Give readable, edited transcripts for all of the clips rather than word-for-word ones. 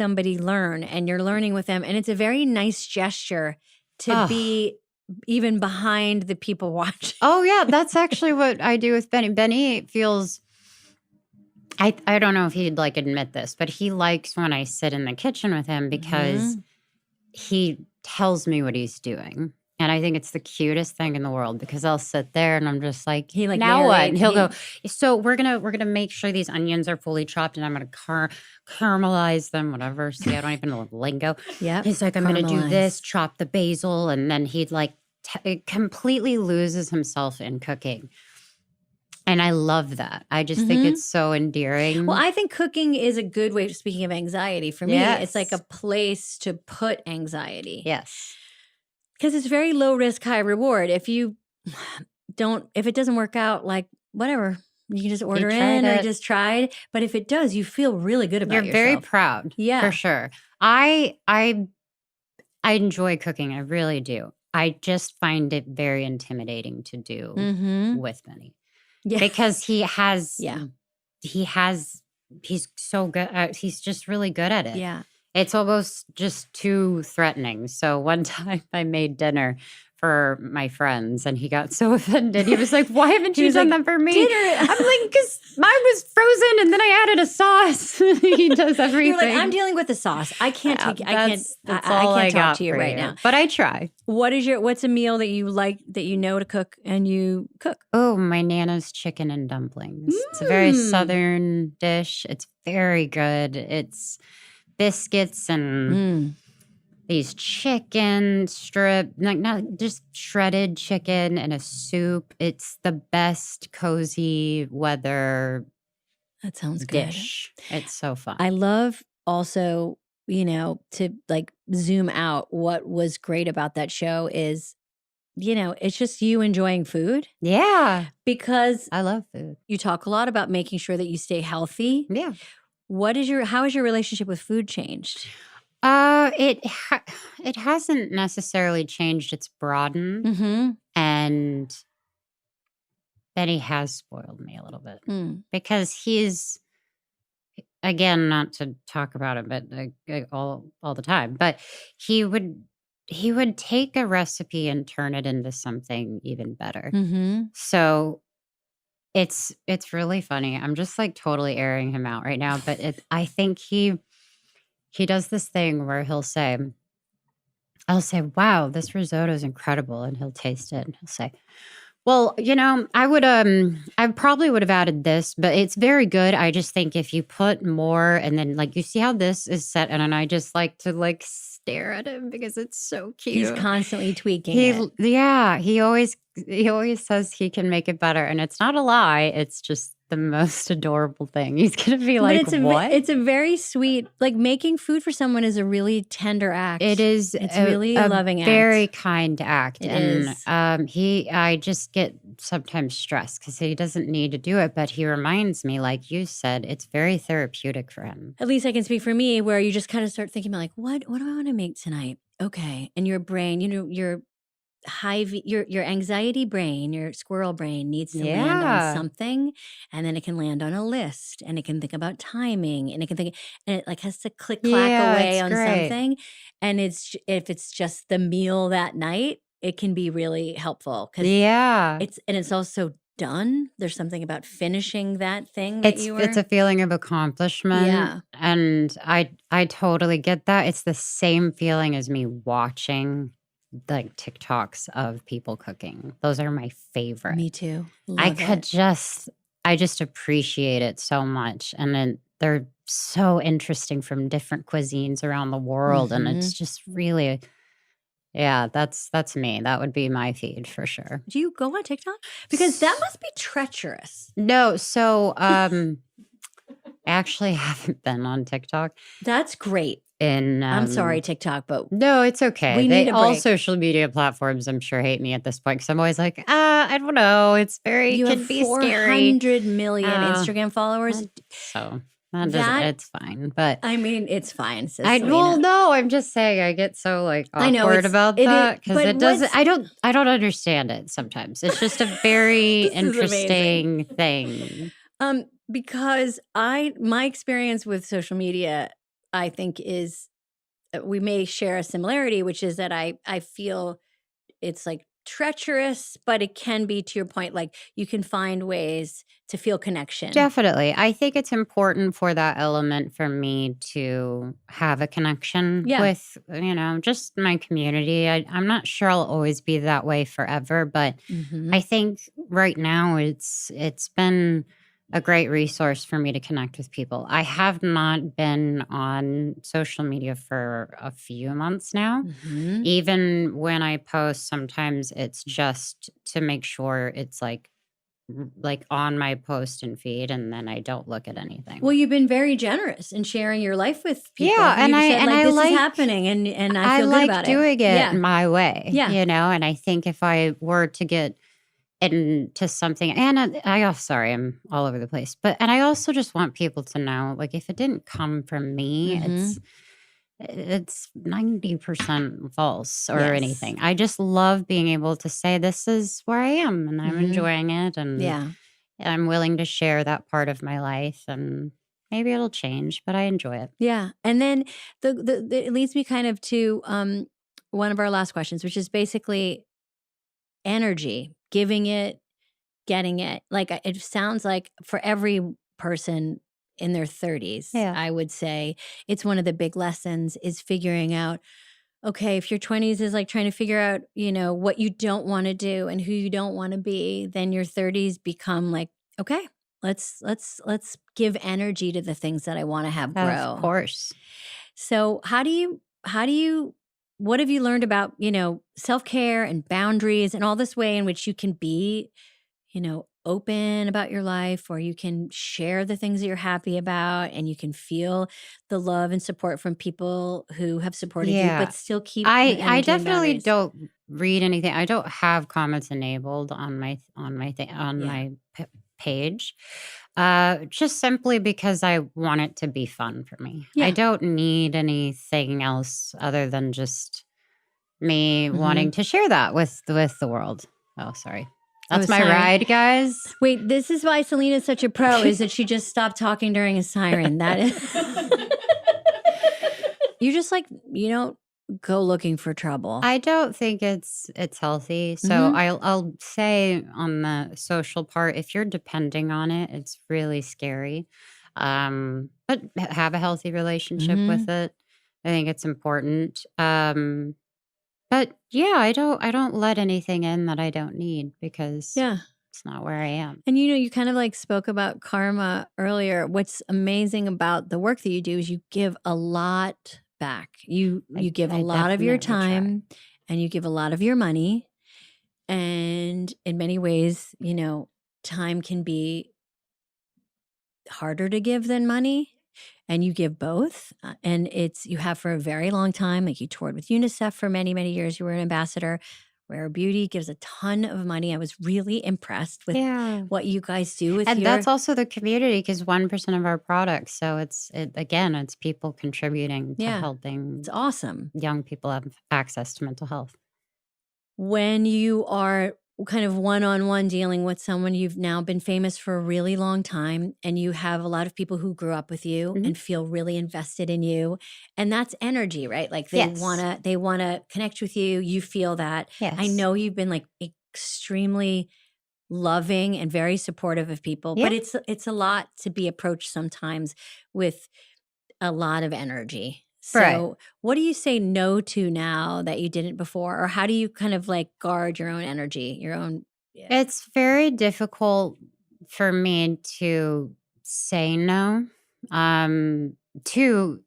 somebody learn and you're learning with them. And it's a very nice gesture to be even behind the people watching. Oh, yeah. That's actually what I do with Benny. Benny feels, I don't know if he'd like admit this, but he likes when I sit in the kitchen with him because he tells me what he's doing. And I think it's the cutest thing in the world because I'll sit there and I'm just like, now what? And he'll go, so we're gonna make sure these onions are fully chopped and I'm gonna caramelize them, whatever. See, I don't even know the lingo. Yeah. He's like, I'm gonna do this, chop the basil, and then he'd like it completely loses himself in cooking. And I love that. I just think it's so endearing. Well, I think cooking is a good way, speaking of anxiety, for me, it's like a place to put anxiety. Yes. Because it's very low risk, high reward. If it doesn't work out, like whatever, you can just order in or just tried. But if it does, you feel really good about yourself. You're very proud. Yeah. For sure. I enjoy cooking. I really do. I just find it very intimidating to do with Benny. Yeah. Because he's so good. He's just really good at it. Yeah. It's almost just too threatening. So one time I made dinner for my friends and he got so offended. He was like, why haven't you done that for me? Dinner. I'm like, because mine was frozen and then I added a sauce. He does everything. You're like, I'm dealing with the sauce. I can't take it. I can't talk to you right now. But I try. What's a meal that you like, that you know to cook and you cook? Oh, my Nana's chicken and dumplings. It's a very Southern dish. It's very good. It's biscuits and these chicken strip, like not just shredded chicken and a soup. It's the best cozy weather. That sounds dish. Good. It's so fun. I love also, to like zoom out. What was great about that show is, it's just you enjoying food. Yeah. Because I love food. You talk a lot about making sure that you stay healthy. Yeah. How has your relationship with food changed? It hasn't necessarily changed. It's broadened, and Benny has spoiled me a little bit because he's, again, not to talk about it, but all the time. But he would take a recipe and turn it into something even better. So it's really funny. I'm just like totally airing him out right now, but I think he does this thing where I'll say, wow, this risotto is incredible. And he'll taste it and he'll say, well, I probably would have added this, but it's very good. I just think if you put more and then like, you see how this is set. And I just like to like stare at him because it's so cute. He's constantly tweaking it. Yeah. He always says he can make it better. And it's not a lie. It's just the most adorable thing. He's going to be like, what? It's a very sweet, like making food for someone is a really tender act. It is. It's really a loving act. Very kind act. It is. I just get sometimes stressed because he doesn't need to do it, but he reminds me, like you said, it's very therapeutic for him. At least I can speak for me, where you just kind of start thinking about like, what do I want to make tonight? Okay. And your brain, your anxiety brain, your squirrel brain needs to land on something, and then it can land on a list, and it can think about timing, and it can think, and it like has to click clack away on something. And if it's just the meal that night, it can be really helpful because it's also done. There's something about finishing that thing. It's a feeling of accomplishment. Yeah. And I totally get that. It's the same feeling as me watching like TikToks of people cooking. Those are my favorite. Me too. I just appreciate it so much. And then they're so interesting from different cuisines around the world. And it's just really, that's me. That would be my feed for sure. Do you go on TikTok? Because that must be treacherous. No. So I actually haven't been on TikTok. That's great. I'm sorry, TikTok, but no, it's okay. All social media platforms, I'm sure, hate me at this point because I'm always like, I don't know. It's very, you can have be 400 million Instagram followers. So it's fine. But I mean, it's fine. No, I'm just saying I get so like awkward about that because it doesn't. I don't understand it sometimes. It's just a very interesting thing. Because my experience with social media, I think is we may share a similarity, which is that I feel it's like treacherous, but it can be, to your point, like you can find ways to feel connection. Definitely. I think it's important for that element for me to have a connection with, just my community. I'm not sure I'll always be that way forever, but I think right now it's been a great resource for me to connect with people. I have not been on social media for a few months now. Even when I post, sometimes it's just to make sure it's like on my post and feed, and then I don't look at anything. Well, you've been very generous in sharing your life with people. Yeah, and You've said, I this like is happening, and I feel good about it. doing it my way. Yeah. And I think if I were to get into something, and sorry, I'm all over the place, and I also just want people to know, like, if it didn't come from me, it's 90% false or anything. I just love being able to say, this is where I am, and I'm enjoying it, and I'm willing to share that part of my life, and maybe it'll change, but I enjoy it. Yeah. And then it leads me kind of to one of our last questions, which is basically energy, giving it, getting it. Like it sounds like for every person in their 30s, I would say it's one of the big lessons is figuring out, okay, if your 20s is like trying to figure out, what you don't want to do and who you don't want to be, then your 30s become like, okay, let's give energy to the things that I want to have grow. Of course. So what have you learned about, self-care and boundaries and all this way in which you can be, open about your life, or you can share the things that you're happy about, and you can feel the love and support from people who have supported you, but still keep the energy I and definitely boundaries. don't read anything. I don't have comments enabled on my page. Just simply because I want it to be fun for me. I don't need anything else other than just me wanting to share that with the world. Oh, sorry. That's my ride, guys. Wait, this is why Selena's such a pro, is that she just stopped talking during a siren. That is you just like, go looking for trouble. I don't think it's healthy. So I'll say on the social part, if you're depending on it, it's really scary. But have a healthy relationship with it. I think it's important. But yeah, I don't let anything in that I don't need, because it's not where I am. And you kind of like spoke about karma earlier. What's amazing about the work that you do is you give a lot back. You give a lot of your time, and you give a lot of your money. And in many ways, time can be harder to give than money. And you give both. And you have for a very long time. Like you toured with UNICEF for many, many years. You were an ambassador. Rare Beauty gives a ton of money. I was really impressed with what you guys do with that's also the community, because 1% of our products. So it's people contributing to helping. It's awesome. Young people have access to mental health. When you are kind of one-on-one dealing with someone, you've now been famous for a really long time, and you have a lot of people who grew up with you and feel really invested in you, and that's energy, right? Like they want to connect with you. You feel that. I know you've been like extremely loving and very supportive of people, but it's a lot to be approached sometimes with a lot of energy. So what do you say no to now that you didn't before? Or how do you kind of like guard your own energy, your own? It's very difficult for me to say no to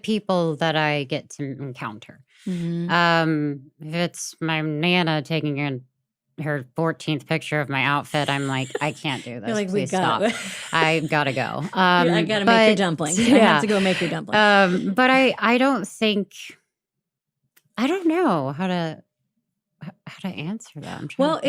people that I get to encounter. If it's my Nana taking her 14th picture of my outfit, I'm like, I can't do this. You're like, please stop. I gotta go. I gotta make your dumplings. I have to go make your dumplings. But I don't think, I don't know how to answer that. Well,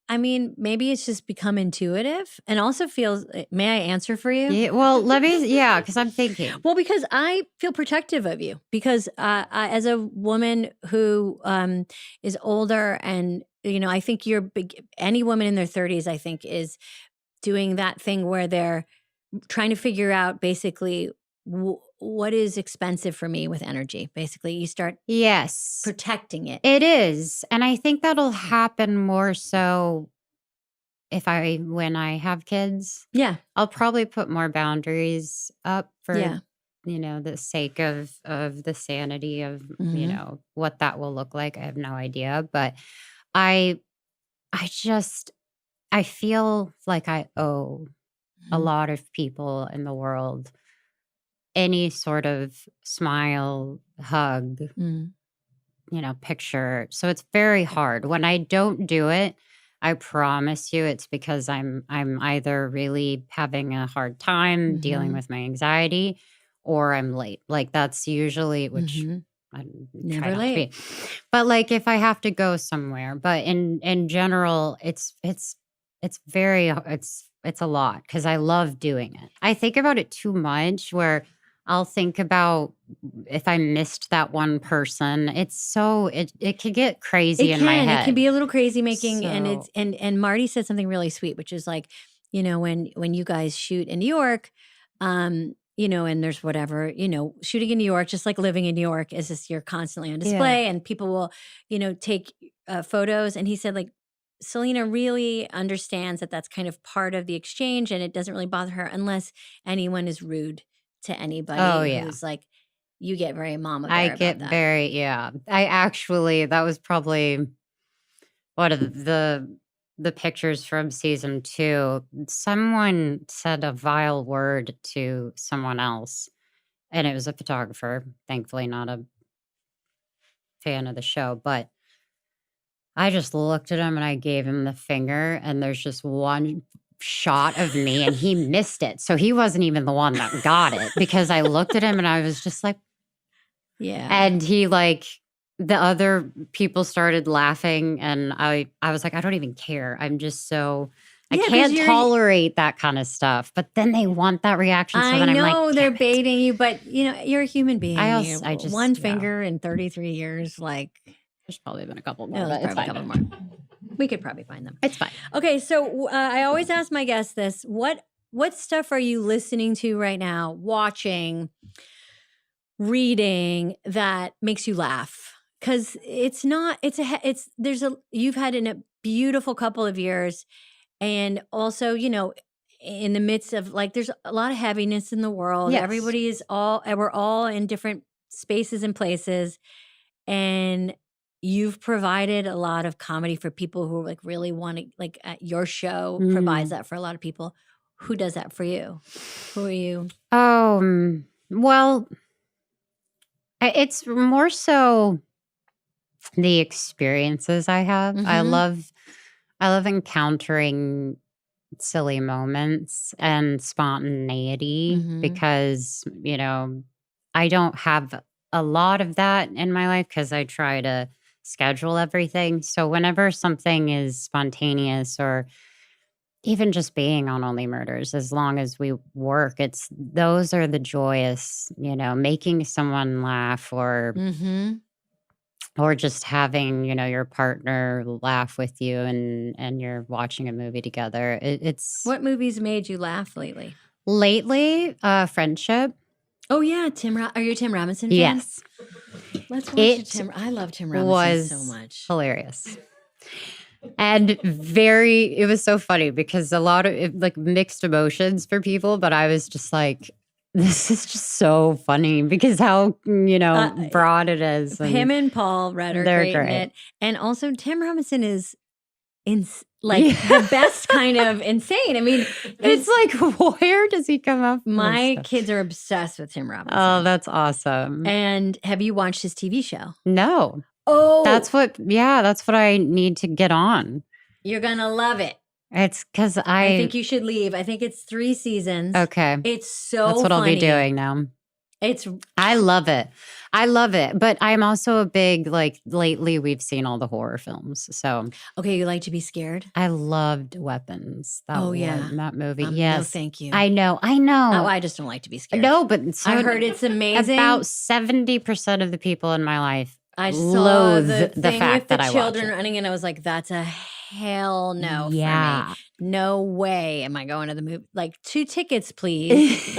maybe it's just become intuitive, and also feels. May I answer for you? Yeah, well, let me. Yeah, because I'm thinking. Well, because I feel protective of you, because as a woman who is older, and I think you're big. Any woman in their 30s, I think, is doing that thing where they're trying to figure out basically what is expensive for me with energy. Basically, you start protecting it. It is. And I think that'll happen more so when I have kids. Yeah. I'll probably put more boundaries up for the sake of the sanity of, what that will look like. I have no idea, but I feel like I owe a lot of people in the world any sort of smile, hug, picture. So it's very hard. When I don't do it, I promise you it's because I'm either really having a hard time dealing with my anxiety or I'm late. Like that's usually, which I Never try not late. to be. But like if I have to go somewhere, but in general, it's a lot because I love doing it. I think about it too much where I'll think about if I missed that one person. It could get crazy in my head. It can be a little crazy making, and Marty said something really sweet, which is like, when you guys shoot in New York, and there's whatever, shooting in New York, just like living in New York, is just you're constantly on display, and people will, take photos. And he said, like, Selena really understands that that's kind of part of the exchange, and it doesn't really bother her unless anyone is rude to anybody who's like, you get very mama bear I about get that. I actually, that was probably one of the pictures from season 2. Someone said a vile word to someone else, and it was a photographer, thankfully not a fan of the show, but I just looked at him and I gave him the finger, and there's just one shot of me and he missed it. So he wasn't even the one that got it because I looked at him and I was just like, and he the other people started laughing and I was like, I don't even care. I'm just so I can't tolerate that kind of stuff. But then they want that reaction. So then I'm like, I know they're baiting you, but you're a human being. I just one finger in 33 years, like there's probably been a couple more. No, there's probably a couple more. We could probably find them. It's fine. Okay, so I always ask my guests this: what stuff are you listening to right now, watching, reading that makes you laugh? Because you've had a beautiful couple of years, and also in the midst of there's a lot of heaviness in the world. Yes. We're all in different spaces and places, and you've provided a lot of comedy for people who really want to, your show provides that for a lot of people. Who does that for you? Who are you? Well, it's more so the experiences I have. I love encountering silly moments and spontaneity because, I don't have a lot of that in my life because I try to schedule everything. So whenever something is spontaneous or even just being on Only Murders, as long as we work, those are the joyous, making someone laugh or just having, your partner laugh with you and you're watching a movie together. What movies made you laugh lately? Lately, Friendship. Oh yeah, are you a Tim Robinson fan? Yes. Let's watch Tim. I love Tim Robinson so much. Hilarious. And it was so funny because a lot of mixed emotions for people, but I was just like, this is just so funny because how, broad it is. Him and Paul Rudd are great in it. And also Tim Robinson is the best kind of insane. I mean, it's like, where does he come up? My kids are obsessed with Tim Robinson. Oh, that's awesome. And have you watched his TV show? No. Oh, that's what I need to get on. You're going to love it. It's because I think you should leave. I think it's 3 seasons. Okay. It's so That's what funny. I'll be doing now. I love it. But I'm also a big, lately we've seen all the horror films. So. Okay. You like to be scared? I loved Weapons. That movie. Yes. No, thank you. I know. Oh, I just don't like to be scared. No, but I heard it's amazing. About 70% of the people in my life I saw loathe the fact that I watch children it. running, and I was like, that's a hell no for me. No way am I going to the movie. 2 tickets, please.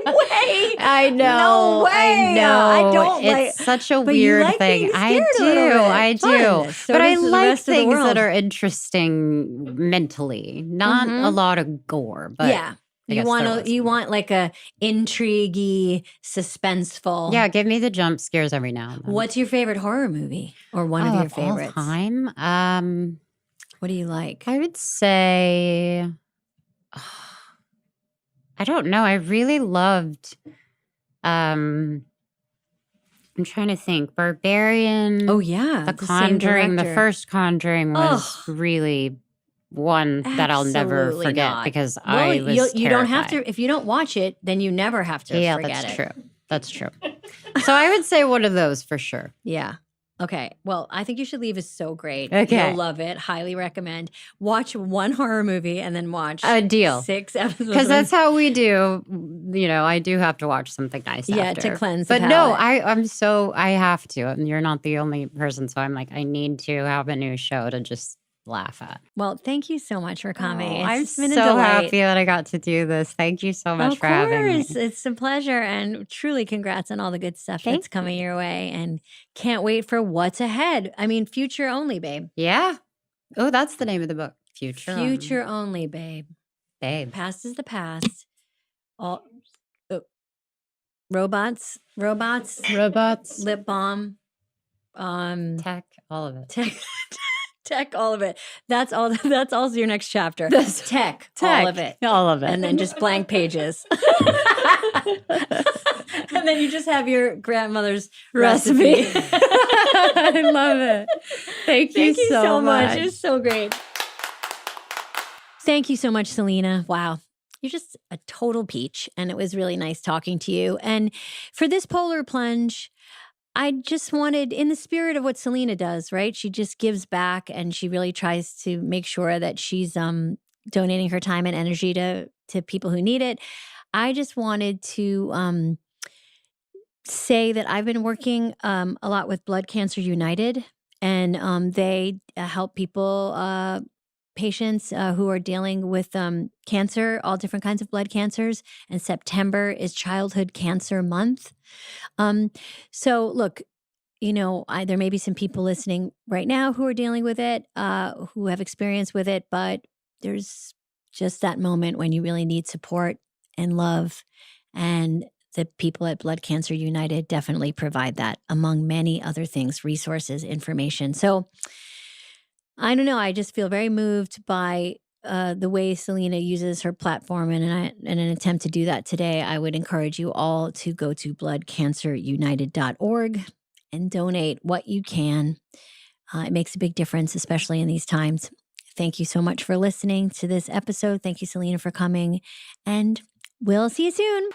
way. I know. No way. I know. I don't it's such a but you weird like thing. being I scared a little do. bit. I Fun. do. So but I does the like rest of the things that world. are interesting mentally. Not a lot of gore, but Yeah. I You guess there want was some. want like a intriguey, suspenseful. Yeah, give me the jump scares every now and then. What's your favorite horror movie or one of your favorites? All time? What do you like? I would say I don't know. I really loved I'm trying to think. Barbarian. Oh yeah, The the same Conjuring. The director. first Conjuring was really one that I'll never Absolutely forget not. because Well, I was you don't have terrified. to if you don't watch it, then you never have to Yeah, forget that's it. true. That's true. So I would say one of those for sure. Yeah. Okay. Well, I think You Should Leave is so great. Okay. You'll love it. Highly recommend. Watch one horror movie and then watch A deal. 6 episodes. Because that's how we do. You know, I do have to watch something nice after. To cleanse the But no, palate. I have to. And you're not the only person. So I'm like, I need to have a new show to just laugh at. Well, thank you so much for coming. I'm It's been a so delight. happy that I got to do this. Thank you so much for having me. It's a pleasure. And truly congrats on all the good stuff Thank that's coming your way. And can't wait for what's ahead. I mean, future only, babe. Yeah. Oh, that's the name of the book. Future only, babe. Babe. Past is the past. All robots, lip balm, tech, all of it. Tech, all of it. That's all. That's also your next chapter. Tech, all of it, and then just blank pages. And then you just have your grandmother's recipe. I love it. Thank you so much. It's so great. Thank you so much, Selena. Wow. You're just a total peach. And it was really nice talking to you. And for this polar plunge, I just wanted, in the spirit of what Selena does, right? She just gives back and she really tries to make sure that she's donating her time and energy to people who need it. I just wanted to say that I've been working a lot with Blood Cancer United, and they help people, patients who are dealing with cancer, all different kinds of blood cancers. And September is Childhood Cancer Month. So look, you know, there may be some people listening right now who are dealing with it, who have experience with it, but there's just that moment when you really need support and love. And the people at Blood Cancer United definitely provide that, among many other things, resources, information. So I don't know. I just feel very moved by the way Selena uses her platform. And in an attempt to do that today, I would encourage you all to go to bloodcancerunited.org and donate what you can. It makes a big difference, especially in these times. Thank you so much for listening to this episode. Thank you, Selena, for coming. And we'll see you soon.